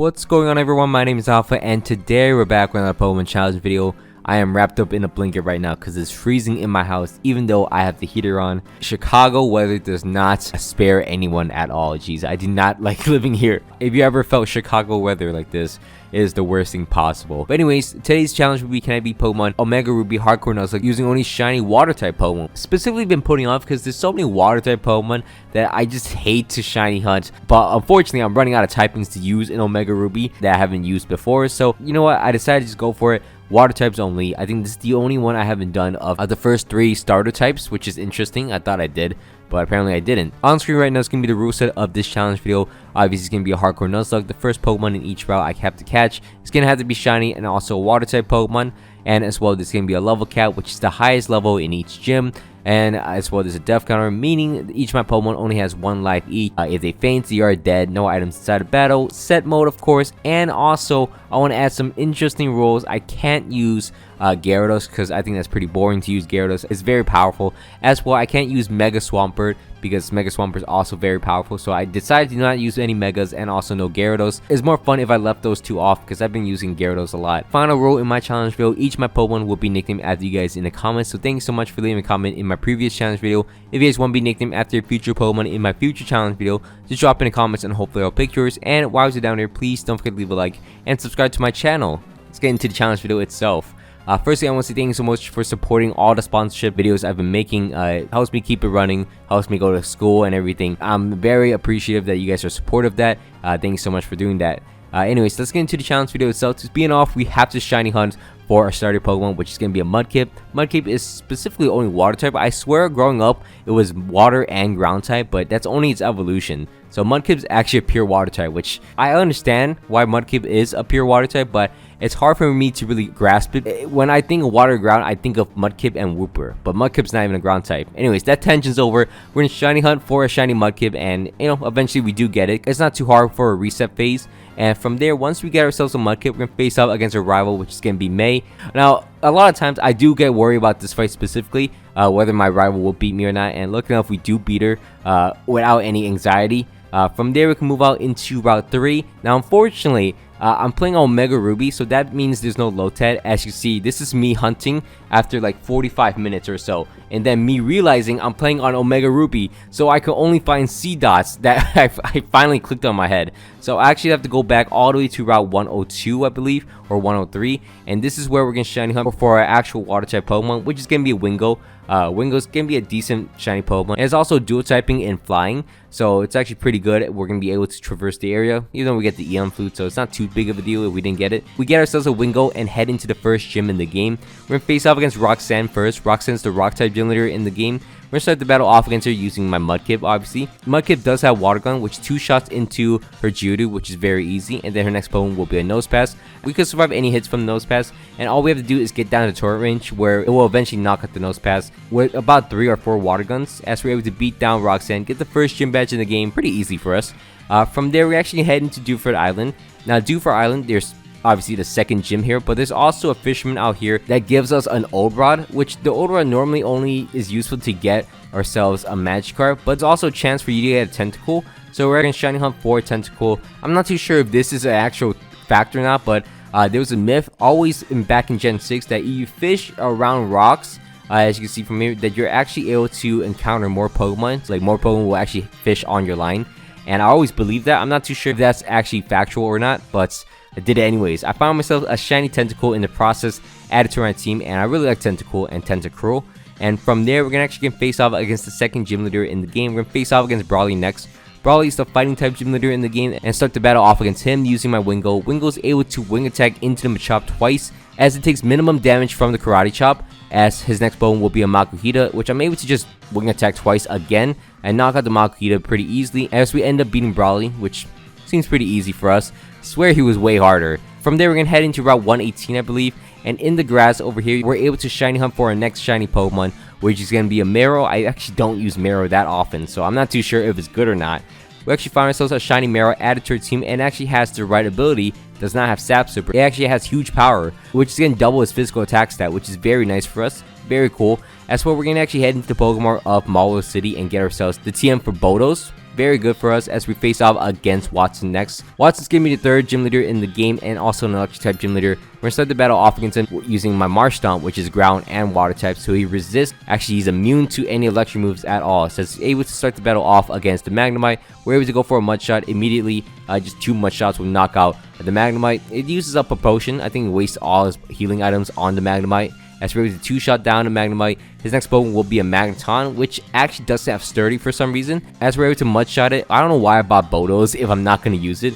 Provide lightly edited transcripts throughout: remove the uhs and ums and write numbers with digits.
What's going on, everyone? My name is Alpha, and today we're back with another Pokemon challenge video. I am wrapped up in a blanket right now because it's freezing in my house, even though I have the heater on. Chicago weather does not spare anyone at all. Jeez, I do not like living here. If you ever felt Chicago weather like this, it is the worst thing possible. But anyways, today's challenge will be, can I beat Pokemon Omega Ruby Hardcore Nuzlocke using only shiny water type Pokemon? Specifically been putting off because there's so many water type Pokemon that I just hate to shiny hunt. But unfortunately, I'm running out of typings to use in Omega Ruby that I haven't used before. So you know what? I decided to just go for it. Water types only. I think this is the only one I haven't done of the first 3 starter types, which is interesting. I thought I did, but apparently I didn't. On screen right now is going to be the rule set of this challenge video. Obviously, it's going to be a hardcore Nuzlocke. The first Pokemon in each route I have to catch is going to have to be shiny and also a water type Pokemon. And as well, there's going to be a level cap, which is the highest level in each gym. And as well, there's a death counter, meaning each of my Pokemon only has 1 life each. If they faint, they are dead. No items inside of battle. Set mode, of course. And also, I want to add some interesting rules. I can't use Gyarados because I think that's pretty boring to use Gyarados. It's very powerful. As well, I can't use Mega Swampert because Mega Swampert is also very powerful. So I decided to not use any Megas and also no Gyarados. It's more fun if I left those 2 off because I've been using Gyarados a lot. Final rule in my challenge video, each of my Pokemon will be nicknamed after you guys in the comments. So thank you so much for leaving a comment in my previous challenge video. If you guys want to be nicknamed after your future Pokemon in my future challenge video, just drop in the comments and hopefully I'll pick yours. And while you're down there, please don't forget to leave a like and subscribe to my channel. Let's get into the challenge video itself. Firstly, I want to say thank you so much for supporting all the sponsorship videos I've been making. Helps me keep it running, helps me go to school and everything. I'm very appreciative that you guys are supportive of that. Thank you so much for doing that. Anyways, let's get into the challenge video itself. To begin off, we have to shiny hunt for our starter Pokemon, which is going to be a Mudkip. Mudkip is specifically only water type. I swear growing up it was water and ground type, but that's only its evolution. So Mudkip is actually a pure water type, which I understand why Mudkip is a pure water type, but it's hard for me to really grasp it. When I think of water ground, I think of Mudkip and Wooper, but Mudkip's not even a ground type. Anyways, that tangent's over. We're in shiny hunt for a shiny Mudkip, and you know, eventually we do get it. It's not too hard for a reset phase. And from there, once we get ourselves a Mudkip, we're going to face off against a rival, which is going to be May. Now, a lot of times, I do get worried about this fight specifically, whether my rival will beat me or not. And look enough, we do beat her without any anxiety. From there, we can move out into Route 3. Now, unfortunately, I'm playing Omega Ruby, so that means there's no Lotad. As you see, this is me hunting after like 45 minutes or so. And then me realizing I'm playing on Omega Ruby, so I can only find C dots that I finally clicked on my head. So I actually have to go back all the way to Route 102, I believe, or 103. And this is where we're going to shiny hunt for our actual water type Pokemon, which is going to be a Wingo. Wingo's going to be a decent shiny Pokemon. It's also dual typing and flying, so it's actually pretty good. We're going to be able to traverse the area, even though we get the Eon Flute, so it's not too big of a deal if we didn't get it. We get ourselves a Wingo and head into the first gym in the game. We're going to face off against Roxanne first. Roxanne's the rock type gym leader in the game. We're going to start the battle off against her using my Mudkip, obviously. Mudkip does have Water Gun, which 2 shots into her Geodude, which is very easy. And then her next Pokemon will be a Nose Pass. We could survive any hits from the Nose Pass. And all we have to do is get down to turret range, where it will eventually knock out the Nose Pass with about 3 or 4 Water Guns. As we're able to beat down Roxanne, get the first gym badge in the game. Pretty easy for us. From there, we actually head into Dewford Island. Now, Dewford Island, there's obviously the second gym here, but there's also a fisherman out here that gives us an Old Rod, which the Old Rod normally only is useful to get ourselves a Magikarp, but it's also a chance for you to get a Tentacle. So we're going to shiny hunt for a Tentacle. I'm not too sure if this is an actual factor or not, but there was a myth always back in Gen 6 that you fish around rocks, as you can see from here, that you're actually able to encounter more Pokemon. So, like, more Pokemon will actually fish on your line, and I always believe that. I'm not too sure if that's actually factual or not, but I did it anyways. I found myself a shiny Tentacle in the process, added to my team, and I really like Tentacle and Tentacruel. And from there, we're going to actually face off against the second gym leader in the game. We're going to face off against Brawly next. Brawly is the fighting type gym leader in the game, and start the battle off against him using my Wingo. Wingo is able to wing attack into the Machop twice, as it takes minimum damage from the Karate Chop, as his next Pokemon will be a Makuhita, which I'm able to just wing attack twice again and knock out the Makuhita pretty easily, as we end up beating Brawly, which seems pretty easy for us. Swear he was way harder. From there, we're going to head into Route 118, I believe, and in the grass over here, we're able to shiny hunt for our next shiny Pokemon, which is going to be a Marrow. I actually don't use Marrow that often, so I'm not too sure if it's good or not. We actually find ourselves a shiny Marrow added to our team, and actually has the right ability. Does not have Sap Super. It actually has huge power, which is going to double his physical attack stat, which is very nice for us. Very cool. As well, we're going to actually head into the Pokemon of Malo City and get ourselves the TM for Bodos. very good for us as we face off against Watson next. Watson's gonna be the third gym leader in the game and also an electric type gym leader. We're gonna start the battle off against him using my Marsh Stomp, which is ground and water type, so he resists. Actually, he's immune to any electric moves at all. So he's able to start the battle off against the Magnemite. We're able to go for a mud shot immediately. Just 2 mud shots will knock out the Magnemite. It uses up a potion. I think it wastes all his healing items on the Magnemite. As we're able to 2-shot down the Magnemite, his next Pokemon will be a Magneton, which actually does have Sturdy for some reason. As we're able to Mud Shot it, I don't know why I bought Bodos if I'm not going to use it.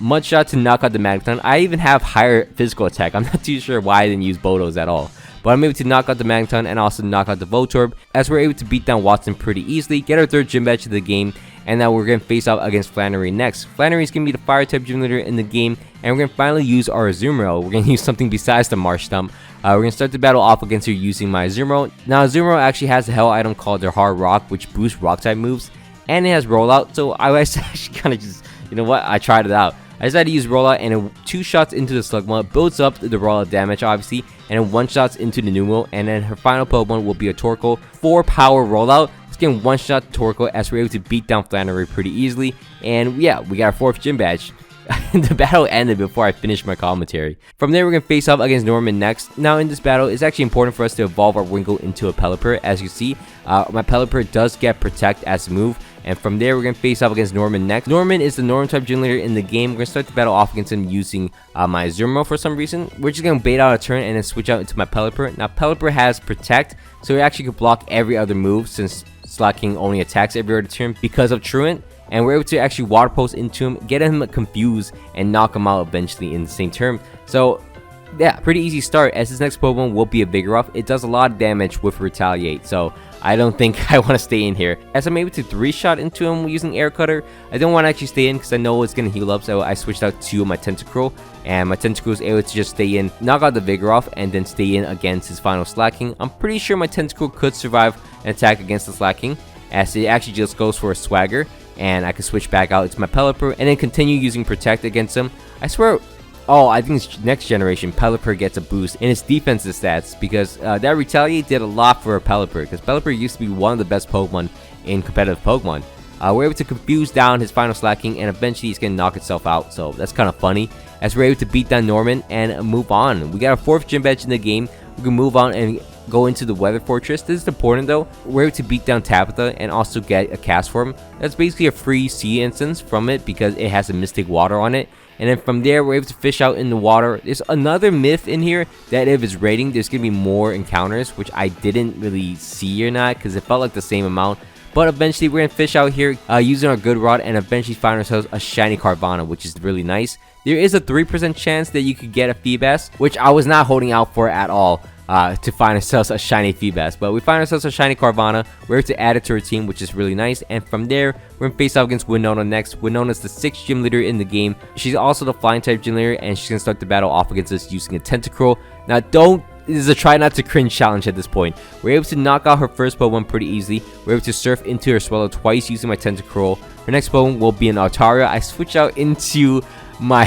Mud Shot to knock out the Magneton. I even have higher physical attack. I'm not too sure why I didn't use Bodos at all. But I'm able to knock out the Magneton and also knock out the Voltorb, as we're able to beat down Watson pretty easily, get our third gym badge of the game, and now we're going to face off against Flannery next. Flannery is going to be the fire type gym leader in the game, and we're going to finally use our Azumarill. We're going to use something besides the Marsh Stomp. We're going to start the battle off against her using my Azumarill. Now Azumarill actually has a hell item called their Hard Rock, which boosts rock type moves, and it has Rollout, so I was actually kind of just, you know what, I tried it out. I decided to use Rollout, and it 2 shots into the Slugma, builds up the Rollout damage obviously, and then 1 shots into the Numel, and then her final Pokemon will be a Torkoal. 4 power Rollout. It's getting 1 shot to Torkoal as we're able to beat down Flannery pretty easily, and yeah, we got our 4th gym badge. The battle ended before I finished my commentary. From there, we're going to face off against Norman next. Now, in this battle, it's actually important for us to evolve our Winkle into a Pelipper. As you see, my Pelipper does get Protect as a move. And from there, we're going to face off against Norman next. Norman is the Norman type gym leader in the game. We're going to start the battle off against him using my Azumarill for some reason. We're just going to bait out a turn and then switch out into my Pelipper. Now, Pelipper has Protect, so it actually could block every other move since Slacking only attacks every other turn because of Truant. And we're able to actually Water Pulse into him, get him confused, and knock him out eventually in the same turn. So, yeah, pretty easy start, as his next Pokemon will be a Vigoroth. It does a lot of damage with Retaliate, so I don't think I want to stay in here. As I'm able to 3-shot into him using Air Cutter, I don't want to actually stay in because I know it's going to heal up, so I switched out to my Tentacruel, and my Tentacruel is able to just stay in, knock out the Vigoroth, and then stay in against his final Slacking. I'm pretty sure my Tentacruel could survive an attack against the Slacking, as it actually just goes for a Swagger, and I can switch back out into my Pelipper, and then continue using Protect against him. I swear, I think it's next generation, Pelipper gets a boost in its defensive stats, because that Retaliate did a lot for a Pelipper, because Pelipper used to be one of the best Pokemon in competitive Pokemon. We're able to confuse down his final Slacking, and eventually he's going to knock itself out, so that's kind of funny, as we're able to beat down Norman and move on. We got our 4th gym badge in the game. We can move on and go into the Weather Fortress. This is important though. We're able to beat down Tabitha and also get a Cast Form. That's basically a free sea instance from it because it has a Mystic Water on it. And then from there, we're able to fish out in the water. There's another myth in here that if it's raining, there's going to be more encounters, which I didn't really see or not because it felt like the same amount. But eventually, we're going to fish out here using our Good Rod and eventually find ourselves a shiny Carvana, which is really nice. There is a 3% chance that you could get a Feebas, which I was not holding out for at all. To find ourselves a shiny Feebas, but we find ourselves a shiny Carvana. We're able to add it to our team, which is really nice. And from there, we're gonna face off against Winona next. Winona is the 6th gym leader in the game. She's also the flying type gym leader, and she's gonna start the battle off against us using a Tentacruel. Now, this is a try not to cringe challenge at this point. We're able to knock out her first Pokemon pretty easily. We're able to surf into her Swallow twice using my Tentacruel. Her next Pokemon will be an Altaria. I switch out into my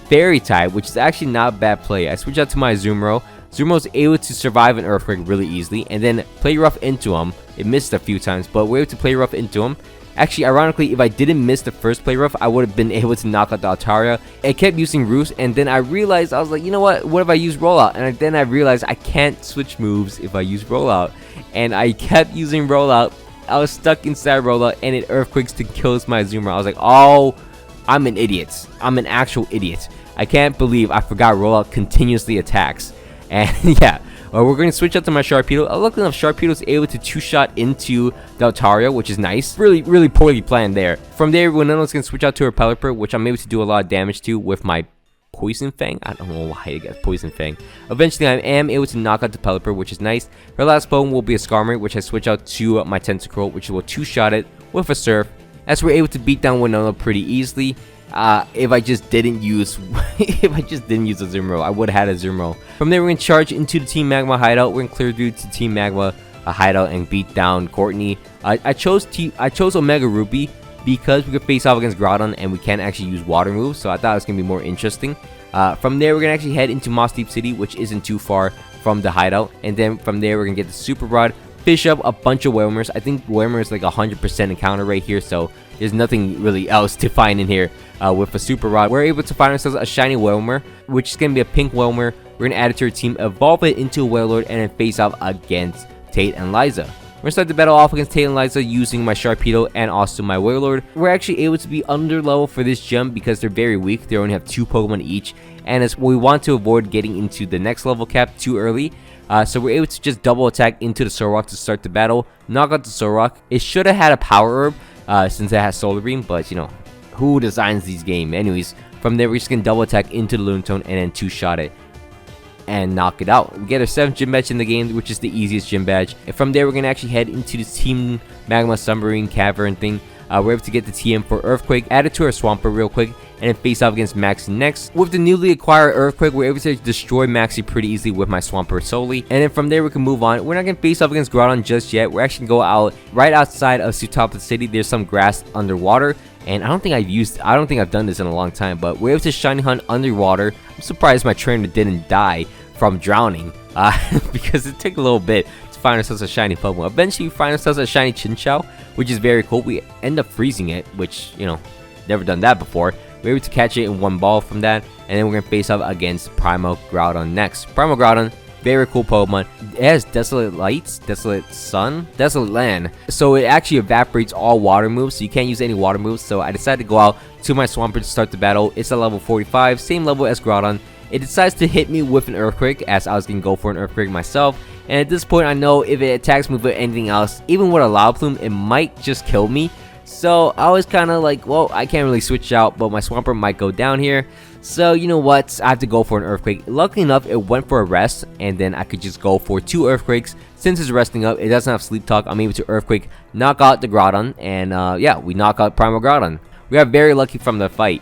Fairy type, which is actually not a bad play. I switch out to my Azumarill. Azumarill is able to survive an Earthquake really easily, and then play rough into him. It missed a few times, but we're able to play rough into him. Actually, ironically, if I didn't miss the first play rough, I would have been able to knock out the Altaria. I kept using Roost, and then I realized, I was like, you know what if I use Rollout? And then I realized I can't switch moves if I use Rollout. And I kept using Rollout. I was stuck inside Rollout, and it Earthquakes to kills my Azumarill. I was like, oh, I'm an idiot. I'm an actual idiot. I can't believe I forgot Rollout continuously attacks. And yeah, we're going to switch out to my Sharpedo. Luckily enough, Sharpedo is able to 2-shot into the Altaria, which is nice. Really poorly planned there. From there, Winona's going to switch out to her Pelipper, which I'm able to do a lot of damage to with my Poison Fang. I don't know why I got Poison Fang. Eventually, I am able to knock out the Pelipper, which is nice. Her last Pokemon will be a Skarmory, which I switch out to my Tentacruel, which will 2-shot it with a Surf. As we're able to beat down Winona pretty easily. If I just didn't use Azumarill, I would have had Azumarill. From there, we're going to charge into the Team Magma hideout. We're going to clear through to Team Magma hideout and beat down Courtney. I chose Omega Ruby because we could face off against Groudon and we can't actually use water moves, so I thought it was going to be more interesting. From there, we're going to actually head into Moss Deep City, which isn't too far from the hideout. And then from there, we're going to get the Super Rod, fish up a bunch of Whelmers. I think Whelmer is like 100% encounter rate here, so There's nothing really else to find in here. With a super rod, we're able to find ourselves a shiny Whelmer, which is going to be a pink Whelmer. We're going to add it to our team, evolve it into a Wailord, and then face off against Tate and Liza. We're going to start the battle off against Tate and Liza using my Sharpedo and also my Wailord. We're actually able to be under level for this gym because they're very weak. They only have 2 Pokemon each, and as we want to avoid getting into the next level cap too early. So we're able to just double attack into the Solrock to start the battle, knock out the Solrock. It should have had a Power Herb since it has Solar Beam, but you know, who designs these games? Anyways, from there we're just going to double attack into the Lunatone and then 2-shot it and knock it out. We get our 7th gym badge in the game, which is the easiest gym badge. And from there we're going to actually head into this Team Magma Submarine Cavern thing. We're able to get the TM for Earthquake, add it to our Swampert real quick, and then face off against Maxie next. With the newly acquired Earthquake, we're able to destroy Maxie pretty easily with my Swampert solely. And then from there, we can move on. We're not going to face off against Groudon just yet. We're actually going to go out right outside of Sutapa City. There's some grass underwater, and I don't think I've done this in a long time, but we're able to Shiny Hunt underwater. I'm surprised my trainer didn't die from drowning, because it took a little bit to find ourselves a shiny Pokemon. Eventually, we find ourselves a shiny Chinchou, which is very cool. We end up freezing it, which, you know, never done that before. We're able to catch it in 1 ball from that, and then we're going to face off against Primal Groudon next. Primal Groudon, very cool Pokemon. It has Desolate Lights, Desolate Sun, Desolate Land, so it actually evaporates all water moves, so you can't use any water moves. So I decided to go out to my Swampert to start the battle. It's at level 45, same level as Groudon. It decides to hit me with an Earthquake, as I was going to go for an Earthquake myself. And at this point, I know if it attacks me with anything else, even with a Loudplume, it might just kill me. So I was kind of like, well, I can't really switch out, but my Swampert might go down here. So you know what? I have to go for an Earthquake. Luckily enough, it went for a rest, and then I could just go for 2 Earthquakes. Since it's resting up, it doesn't have Sleep Talk. I'm able to Earthquake, knock out the Groudon, and yeah, we knock out Primal Groudon. We are very lucky from the fight.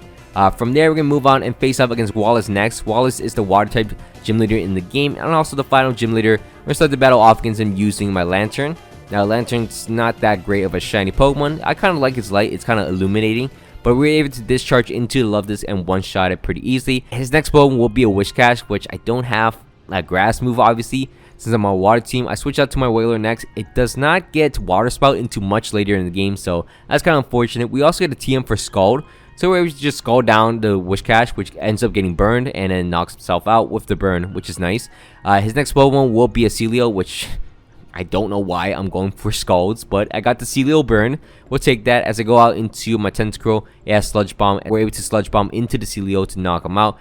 From there, we're going to move on and face off against Wallace next. Wallace is the Water-type gym leader in the game, and also the final gym leader. We're going to start the battle off against him using my Lantern. Now, Lantern's not that great of a shiny Pokemon. I kind of like its light. It's kind of illuminating. But we're able to discharge into the Love Disc and one-shot it pretty easily. His next Pokemon will be a Whiscash, which I don't have a Grass move, obviously. Since I'm on a Water team, I switch out to my Wailord next. It does not get Water Spout until much later in the game, so that's kind of unfortunate. We also get a TM for Scald. So we're able to just Scald down the Whiscash, which ends up getting burned and then knocks himself out with the burn, which is nice. His next Pokemon will be a Celio, which I don't know why I'm going for Scalds, but I got the Celio burn. We'll take that as I go out into my Tentacruel. It has Sludge Bomb, and we're able to Sludge Bomb into the Celio to knock him out.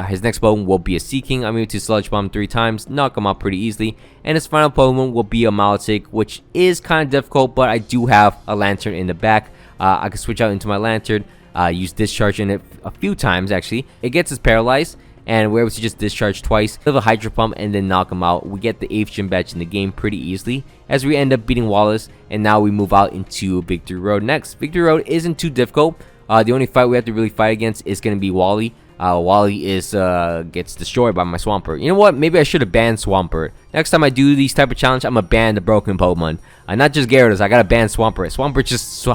His next Pokemon will be a Seaking. I'm able to Sludge Bomb 3 times, knock him out pretty easily. And his final Pokemon will be a Milotic, which is kind of difficult, but I do have a Lantern in the back. I can switch out into my Lantern. Use Discharge in it a few times actually. It gets us paralyzed, and we're able to just discharge twice, live a Hydro Pump, and then knock him out. We get the 8th gym badge in the game pretty easily as we end up beating Wallace, and now we move out into Victory Road next. Victory Road isn't too difficult. The only fight we have to really fight against is going to be Wally. Wally is gets destroyed by my Swampert. You know what? Maybe I should have banned Swampert. Next time I do these type of challenge, I'm gonna ban the broken Pokemon. Not just Gyarados. I gotta ban Swampert. Swampert just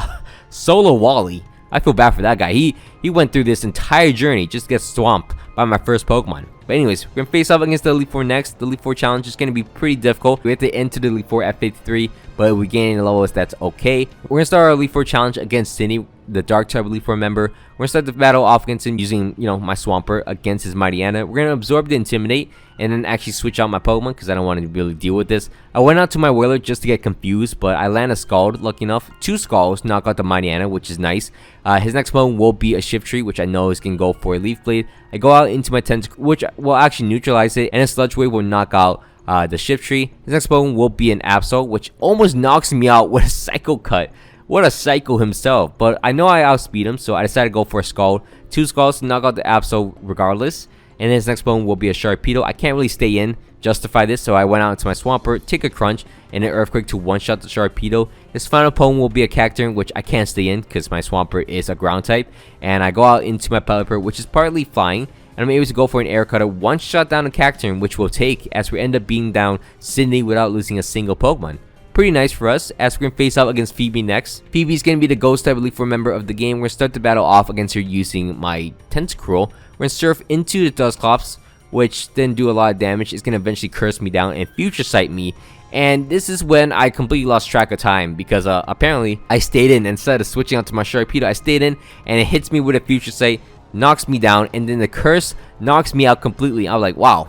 solo Wally. I feel bad for that guy. He went through this entire journey just to get swamped by my first Pokemon. But anyways, we're going to face off against the Elite Four next. The Elite Four challenge is going to be pretty difficult. We have to enter the Elite Four at 53, but if we gain any levels, that's okay. We're going to start our Elite Four challenge against Cindy, the Dark-type Elite Four member. We're going to start the battle off against him using, you know, my Swampert against his Mightyena. We're going to absorb the Intimidate and then actually switch out my Pokemon because I don't want to really deal with this. I went out to my Wailord just to get confused, but I land a Scald, lucky enough. 2 Scalds, knock out the Mightyena, which is nice. His next Pokemon will be a Shiftry, which I know is going to go for a Leaf Blade. I go out into my Tentacruel, which will actually neutralize it, and a Sludge Wave will knock out the Shiftry. His next Pokemon will be an Absol, which almost knocks me out with a Psycho Cut. What a psycho himself, but I know I outspeed him, so I decided to go for a Scald. 2 Scalds to knock out the Absol regardless. And his next Pokemon will be a Sharpedo. I can't really stay in, justify this, so I went out into my Swampert, take a Crunch, and an Earthquake to one-shot the Sharpedo. His final Pokemon will be a Cacturne, which I can't stay in because my Swampert is a ground type. And I go out into my Pelipper, which is partly flying, and I'm able to go for an Air Cutter, one-shot down a Cacturne, which we'll take as we end up beating down Sydney without losing a single Pokemon. Pretty nice for us, as we're going to face off against Phoebe next. Phoebe's going to be the Ghost-type Elite Four member of the game. We're going to start the battle off against her using my Tentacruel. We're going to surf into the Dusclops, which then do a lot of damage. It's going to eventually curse me down and Future Sight me. And this is when I completely lost track of time, because apparently I stayed in. Instead of switching out to my Sharpedo, I stayed in, and it hits me with a future sight, knocks me down, and then the curse knocks me out completely. I was like, wow,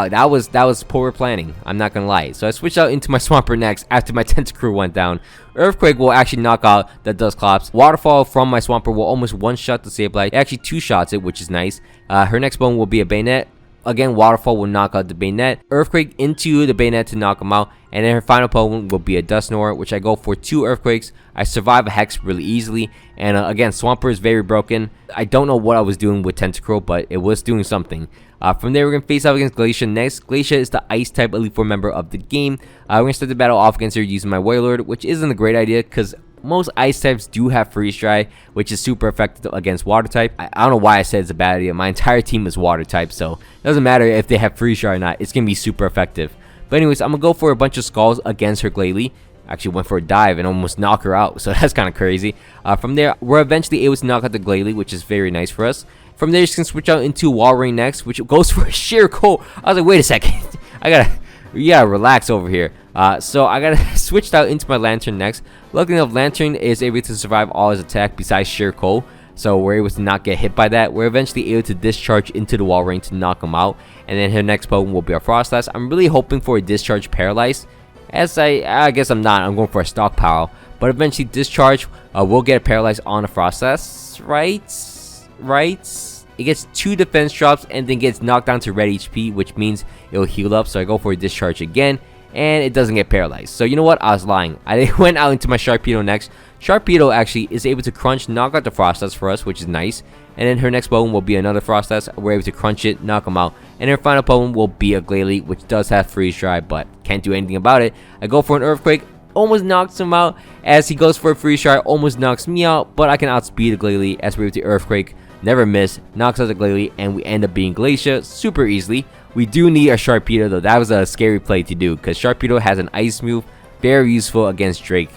that was poor planning, I'm not gonna lie. So I switched out into my Swampert next after my Tentacruel went down. Earthquake will actually knock out the Dusclops. Waterfall from my Swampert will almost one-shot the Sableye. It actually two-shots it, which is nice. Her next bone will be a Bayonet. Again, Waterfall will knock out the Bayonet. Earthquake into the Bayonet to knock him out. And then her final Pokemon will be a Dusknoir, which I go for 2 Earthquakes. I survive a Hex really easily. And again, Swampert is very broken. I don't know what I was doing with Tentacruel, but it was doing something. From there, we're going to face off against Glacia next. Glacia is the Ice-type Elite Four member of the game. We're going to start the battle off against her using my Wailord, which isn't a great idea because most Ice types do have Freeze Dry, which is super effective against Water type. I don't know why I said it's a bad idea. My entire team is Water type, so it doesn't matter if they have Freeze Dry or not. It's going to be super effective. But anyways, I'm going to go for a bunch of Skulls against her Glalie. Actually went for a dive and almost knock her out, so that's kind of crazy. From there, we're eventually able to knock out the Glalie, which is very nice for us. From there, you can switch out into Walrein next, which goes for a Sheer Cold. I was like, wait a second, you gotta relax over here. So I gotta switch out into my Lantern next. Luckily enough, Lantern is able to survive all his attack besides Sheer Cold, so we're able to not get hit by that. We're eventually able to discharge into the Walrein to knock him out, and then her next Pokemon will be a Frostlass. I'm really hoping for a Discharge Paralyze, as I guess I'm not. I'm going for a Stockpile, but eventually Discharge will get a Paralyze on a Frostlass, right? It gets 2 defense drops and then gets knocked down to red HP, which means it'll heal up. So I go for a Discharge again, and it doesn't get paralyzed. So you know what? I was lying. I went out into my Sharpedo next. Sharpedo actually is able to crunch, knock out the Frostlass for us, which is nice. And then her next Pokemon will be another Frostlass. We're able to crunch it, knock him out. And her final Pokemon will be a Glalie, which does have Freeze Dry, but can't do anything about it. I go for an Earthquake, almost knocks him out. As he goes for a Freeze Dry, almost knocks me out, but I can outspeed the Glalie as we're able to Earthquake. Never miss, knocks out the Glalie, and we end up beating Glacia super easily. We do need a Sharpedo though. That was a scary play to do because Sharpedo has an Ice move, very useful against Drake.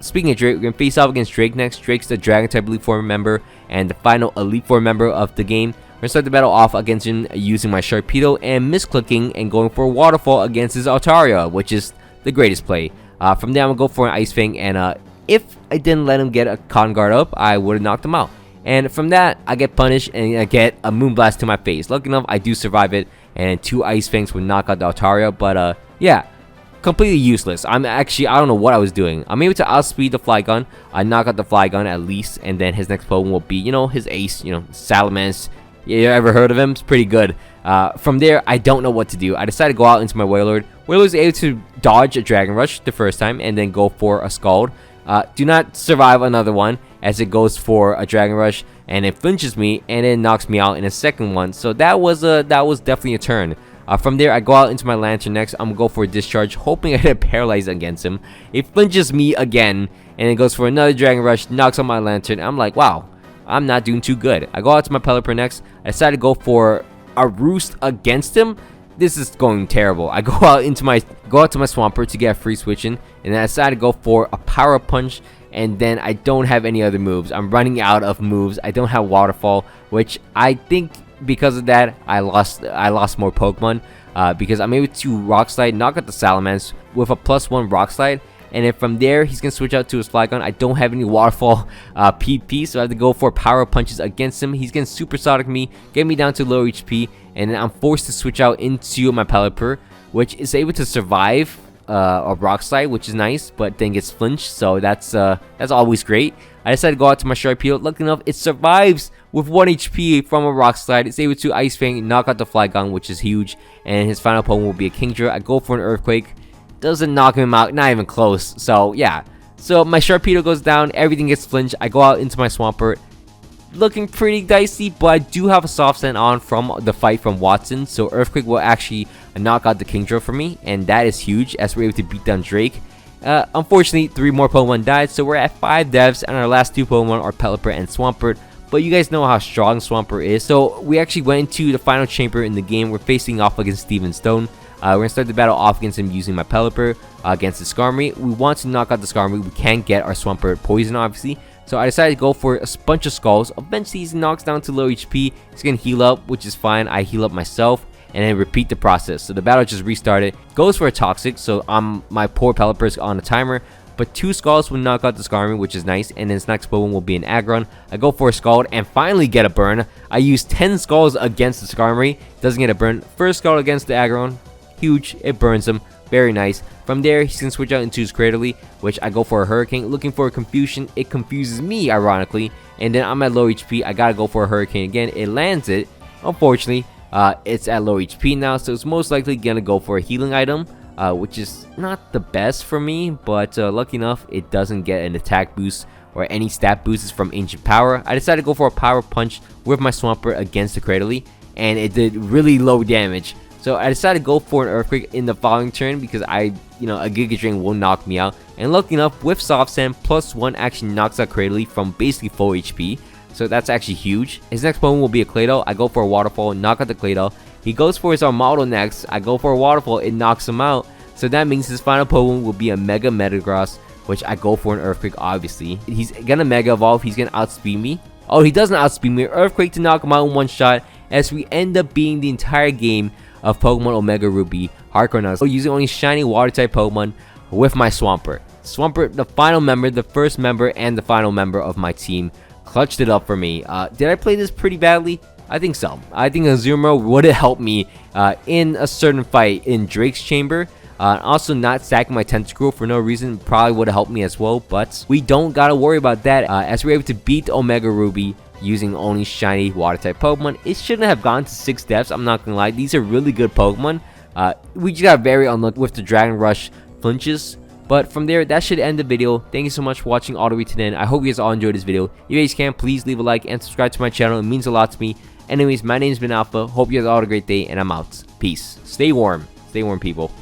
Speaking of Drake, we're going to face off against Drake next. Drake's the Dragon-type Elite Four member and the final Elite Four member of the game. We're going to start the battle off against him using my Sharpedo and misclicking and going for a Waterfall against his Altaria, which is the greatest play. From there, I'm going to go for an Ice Fang, and if I didn't let him get a Con Guard up, I would have knocked him out. And from that, I get punished and I get a Moonblast to my face. Lucky enough, I do survive it, and 2 Ice Fangs would knock out the Altaria. But yeah, completely useless. I don't know what I was doing. I'm able to outspeed the Flygon. I knock out the Flygon at least, and then his next Pokemon will be, his ace, Salamence. You ever heard of him? It's pretty good. From there, I don't know what to do. I decided to go out into my Wailord. Wailord is able to dodge a Dragon Rush the first time, and then go for a Scald. Do not survive another one, as it goes for a Dragon Rush and it flinches me and then knocks me out in a second one. So that was definitely a turn. From there, I go out into my Lantern next. I'm gonna go for a Discharge, hoping I get paralyzed against him. It flinches me again and it goes for another Dragon Rush, knocks on my Lantern. I'm like, wow, I'm not doing too good. I go out to my Pelipper next. I decided to go for a Roost against him. This is going terrible. I go out to my Swampert to get a free switching, and then I decided to go for a Power Punch, and then I don't have any other moves. I'm running out of moves. I don't have Waterfall, which I think because of that I lost more Pokemon, because I'm able to Rock Slide, knock out the Salamence with a +1 Rock Slide, and then from there he's gonna switch out to his Flygon. I don't have any Waterfall PP, so I have to go for Power Punches against him. He's gonna Supersonic me, get me down to low HP, and then I'm forced to switch out into my Pelipper, which is able to survive a Rock Slide, which is nice, but then gets flinched, so that's always great. I decided to go out to my Sharpedo. Lucky enough, it survives with 1 HP from a Rock Slide. It's able to Ice Fang, knock out the Flygon, which is huge, and his final Pokemon will be a Kingdra. I go for an Earthquake, doesn't knock him out, not even close. So yeah, so my Sharpedo goes down, everything gets flinched. I go out into my Swampert, looking pretty dicey, but I do have a soft stand on from the fight from Watson, so Earthquake will actually knock out the Kingdra for me, and that is huge as we're able to beat down Drake. Unfortunately, 3 more Pokemon died, so we're at 5 devs, and our last 2 Pokemon are Pelipper and Swampert. But you guys know how strong Swampert is, so we actually went into the final chamber in the game. We're facing off against Steven Stone. We're going to start the battle off against him using my Pelipper against the Skarmory. We want to knock out the Skarmory. We can't get our Swampert poison, obviously. So I decided to go for a bunch of Skulls. Eventually, he knocks down to low HP. He's going to heal up, which is fine. I heal up myself. and then repeat the process. So the battle just restarted. Goes for a toxic, so my poor Pelipper's on a timer. But 2 Scalds will knock out the Skarmory, which is nice. And then his next Pokemon will be an Aggron. I go for a Scald and finally get a burn. I use 10 Scalds against the Skarmory. Doesn't get a burn. First Scald against the Aggron. Huge. It burns him. Very nice. From there, he's going to switch out into his Cradily, which I go for a Hurricane. Looking for a Confusion. It confuses me, ironically. And then I'm at low HP. I got to go for a Hurricane again. It lands it. Unfortunately, it's at low HP now, so it's most likely going to go for a healing item. Which is not the best for me, but lucky enough, it doesn't get an attack boost or any stat boosts from Ancient Power. I decided to go for a Power Punch with my Swampert against the Cradily, and it did really low damage. So I decided to go for an Earthquake in the following turn because a Giga Drain will knock me out. And lucky enough, with Soft Sand, +1 actually knocks out Cradily from basically full HP. So that's actually huge. His next Pokemon will be a Claydol. I go for a Waterfall, knock out the Claydol. He goes for his Armaldo next. I go for a Waterfall, it knocks him out. So that means his final Pokemon will be a Mega Metagross, which I go for an Earthquake, obviously. He's gonna Mega Evolve, he's gonna outspeed me. Oh, he doesn't outspeed me. Earthquake to knock him out in one shot, as we end up beating the entire game of Pokemon Omega Ruby Hardcore Nuzlocke, using only shiny Water-type Pokemon with my Swampert. Swampert, the final member, the first member, and the final member of my team, clutched it up for me. Did I play this pretty badly? I think so. I think Azumarill would have helped me in a certain fight in Drake's Chamber. Also, not stacking my Tentacruel for no reason probably would have helped me as well, but we don't gotta worry about that as we're able to beat Omega Ruby using only shiny Water-type Pokemon. It shouldn't have gone to 6 deaths, I'm not gonna lie. These are really good Pokemon. We just got very unlucky with the Dragon Rush flinches. But from there, that should end the video. Thank you so much for watching all the way to the end. I hope you guys all enjoyed this video. If you guys can, please leave a like and subscribe to my channel. It means a lot to me. Anyways, my name's been Alpha. Hope you guys all had a great day, and I'm out. Peace. Stay warm. Stay warm, people.